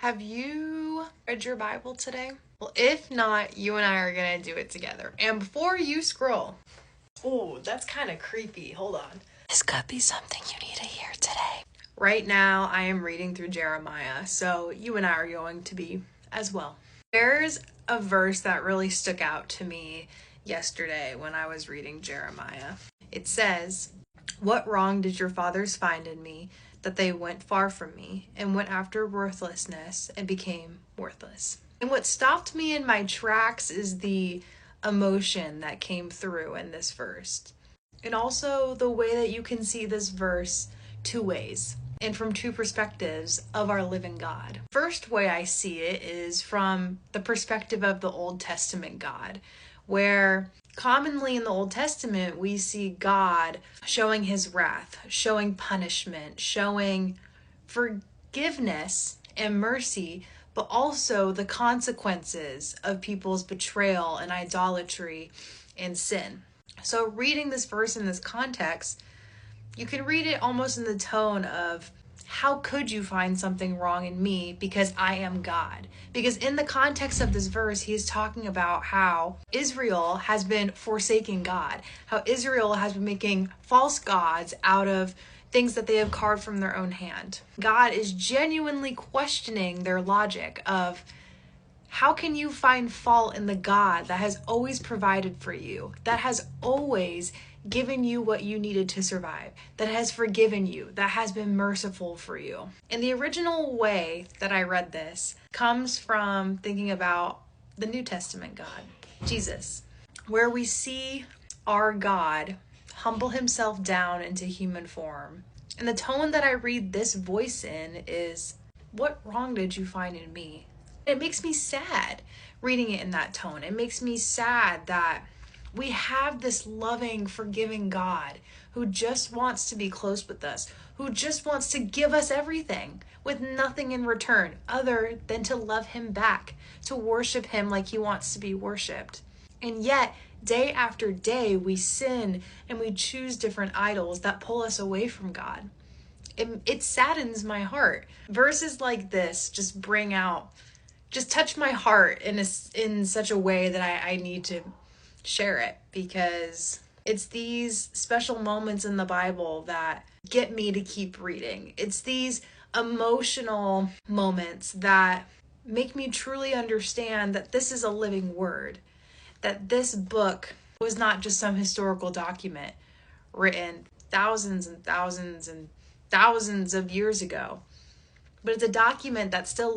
Have you read your Bible today? Well, if not, you and I are going to do it together. And before you scroll, oh, that's kind of creepy. Hold on. This could be something you need to hear today. Right now, I am reading through Jeremiah, so you and I are going to be as well. There's a verse that really stuck out to me yesterday when I was reading Jeremiah. It says, "What wrong did your fathers find in me, that they went far from me and went after worthlessness and became worthless?" And what stopped me in my tracks is the emotion that came through in this verse. And also the way that you can see this verse two ways and from two perspectives of our living God. First way I see it is from the perspective of the Old Testament God, where commonly in the Old Testament we see God showing his wrath, showing punishment, showing forgiveness and mercy, but also the consequences of people's betrayal and idolatry and sin. So reading this verse in this context, you can read it almost in the tone of, how could you find something wrong in me because I am God? Because in the context of this verse, he is talking about how Israel has been forsaking God, how Israel has been making false gods out of things that they have carved from their own hand. God is genuinely questioning their logic of, how can you find fault in the God that has always provided for you, that has always given you what you needed to survive, that has forgiven you, that has been merciful for you? And the original way that I read this comes from thinking about the New Testament God, Jesus, where we see our God humble himself down into human form. And the tone that I read this voice in is, what wrong did you find in me? It makes me sad reading it in that tone. It makes me sad that we have this loving, forgiving God who just wants to be close with us, who just wants to give us everything with nothing in return other than to love him back, to worship him like he wants to be worshiped. And yet, day after day, we sin and we choose different idols that pull us away from God. It saddens my heart. Verses like this just touch my heart in such a way that I need to share it, because it's these special moments in the Bible that get me to keep reading. It's these emotional moments that make me truly understand that this is a living word, that this book was not just some historical document written thousands and thousands and thousands of years ago, but it's a document that still